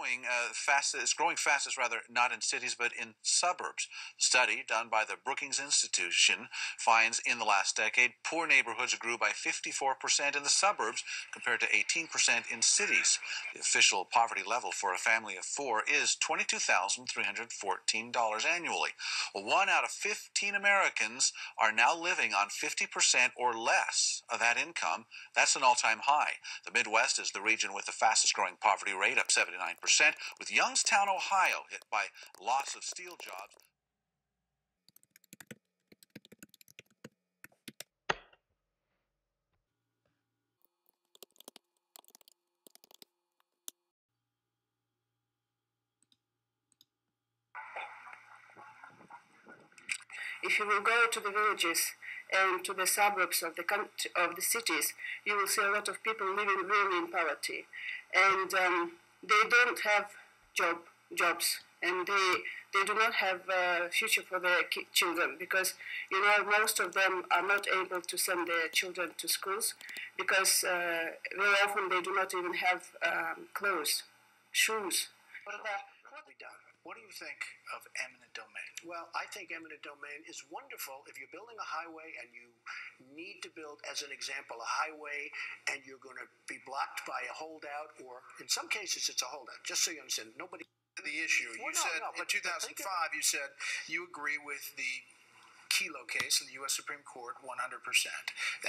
It's growing fastest, rather, not in cities, but in suburbs. A study done by the Brookings Institution finds in the last decade, poor neighborhoods grew by 54% in the suburbs compared to 18% in cities. The official poverty level for a family of four is $22,314 annually. Well, 1 out of 15 Americans are now living on 50% or less of that income. That's an all-time high. The Midwest is the region with the fastest growing poverty rate, up 79%, with Youngstown, Ohio, hit by loss of steel jobs. If you will go to the villages and to the suburbs of the cities, you will see a lot of people living really in poverty, and they don't have jobs, and they do not have a future for their children, because most of them are not able to send their children to schools, because very often they do not even have clothes, shoes. What have we done? What do you think of eminent domain? Well, I think eminent domain is wonderful if you're building a highway and you need to build, as an example, a highway and you're going to be blocked by a holdout, or in some cases it's a holdout, just so you understand. Nobody. The issue. You said in 2005, you said you agree with the Kelo case in the U.S. Supreme Court 100%.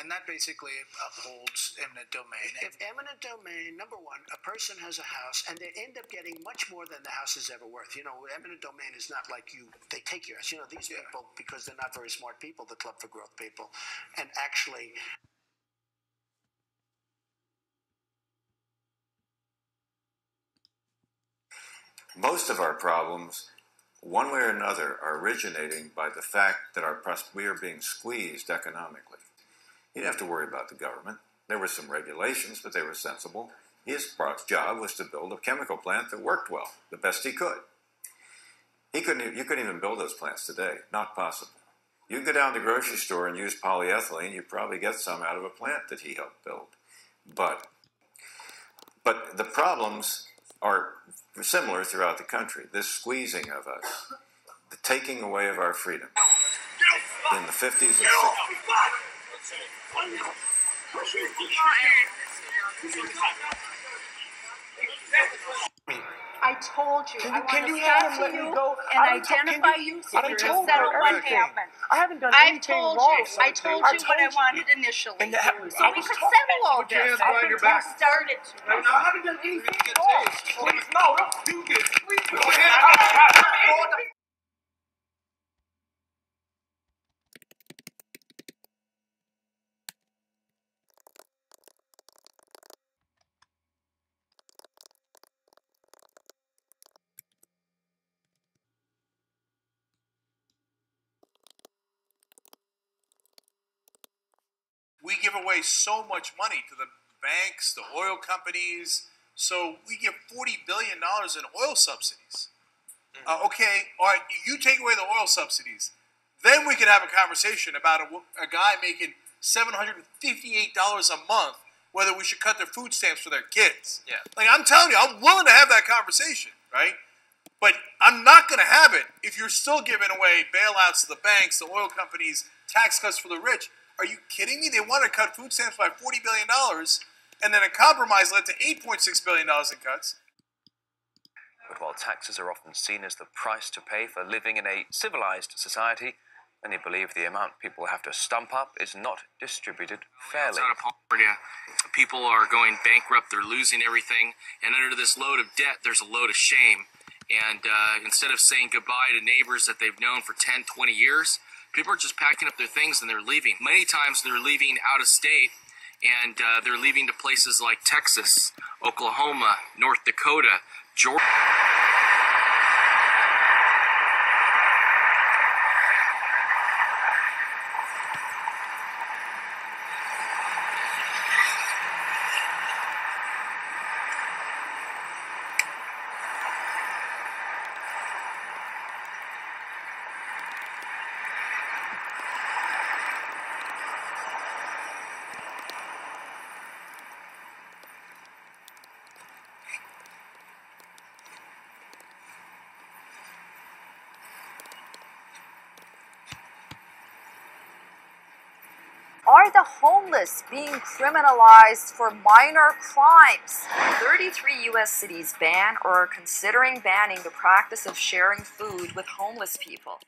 And that basically upholds eminent domain. If eminent domain, number one, a person has a house and they end up getting much more than the house is ever worth. Eminent domain is not like they take your house. These people, because they're not very smart people, the Club for Growth people, and actually. Most of our problems, one way or another, are originating by the fact that we are being squeezed economically. He didn't have to worry about the government. There were some regulations, but they were sensible. His job was to build a chemical plant that worked well, the best he could. You couldn't even build those plants today. Not possible. You can go down to the grocery store and use polyethylene. You probably get some out of a plant that he helped build. But the problems are similar throughout the country. This squeezing of us, the taking away of our freedom. In the 50s and 60s. I told you. I Can want you to have stop him let you me go? and identify you so you can settle what happened. I haven't done I anything told wrong. you. I told you what I wanted initially. And So we could settle all this. I started to. I haven't done anything wrong. Please, no, don't do this. Please, go ahead. We give away so much money to the banks, the oil companies. So we give $40 billion in oil subsidies. Okay, all right, you take away the oil subsidies. Then we could have a conversation about a guy making $758 a month, whether we should cut their food stamps for their kids. Yeah. Like, I'm telling you, I'm willing to have that conversation, right? But I'm not going to have it if you're still giving away bailouts to the banks, the oil companies, tax cuts for the rich. Are you kidding me? They want to cut food stamps by $40 billion, and then a compromise led to $8.6 billion in cuts. But while taxes are often seen as the price to pay for living in a civilized society, many believe the amount people have to stump up is not distributed fairly. Out of California, people are going bankrupt, they're losing everything, and under this load of debt, there's a load of shame. And instead of saying goodbye to neighbors that they've known for 10, 20 years, people are just packing up their things and they're leaving. Many times they're leaving out of state, and they're leaving to places like Texas, Oklahoma, North Dakota, Georgia. Why are the homeless being criminalized for minor crimes? 33 U.S. cities ban or are considering banning the practice of sharing food with homeless people.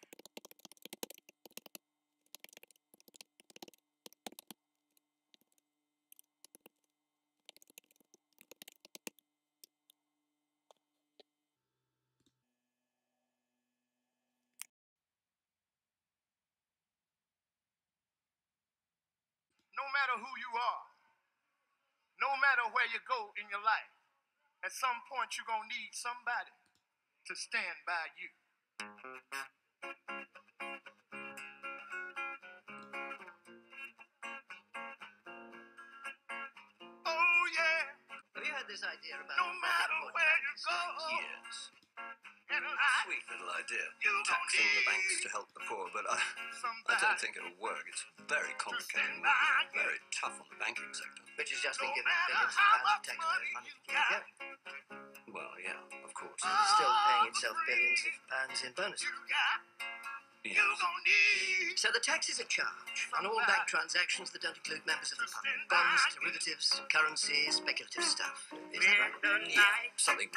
No matter who you are, no matter where you go in your life, at some point you're going to need somebody to stand by you. Oh, yeah. Have you had this idea about No matter where you go. Yes. Sweet little idea. Taxing the banks to help the poor, but I don't think it'll work. It's very complicated and very tough on the banking sector. Which has just been given billions of pounds of taxpayers' money to keep it going. Well, yeah, of course. Still paying itself billions of pounds in bonuses. Yes. So the taxes are charged on all bank transactions that don't include members of the public. Bonds, derivatives, currencies, speculative stuff. Is that right? Yeah, something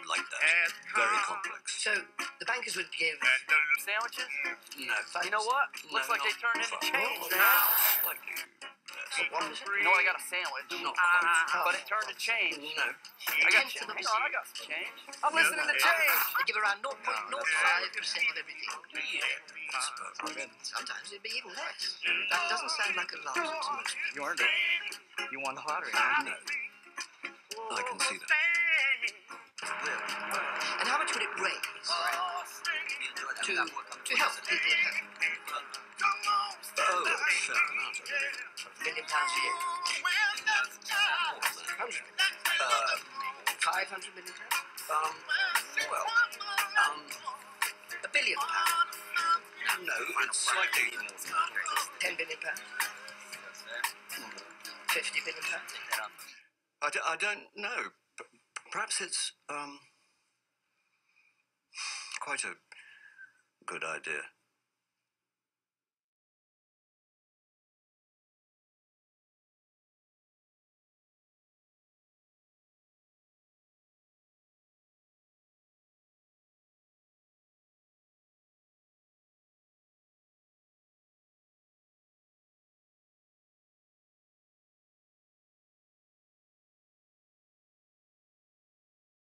like that. Very complex. So the bankers would give Sandwiches? No. You know what? Looks like they turned into change, man. Slightly less. what was it? You know what? I got a sandwich. Not quite. But it turned to change. No. I got change. Hang on, I got some change. I'm listening to change. They give around 0.05% of everything. Yeah, I suppose. Sometimes it'd be even less. That doesn't sound like a lot to most people. You earned it. You won the lottery, man. No. I can see that. And how much would it raise to help the people at home? Oh, a certain amount of it. £1 million a year. 500 million pounds? Well, £1 billion. no, it's slightly more than that. £10 billion. £50 billion. I don't know. Perhaps it's quite a good idea.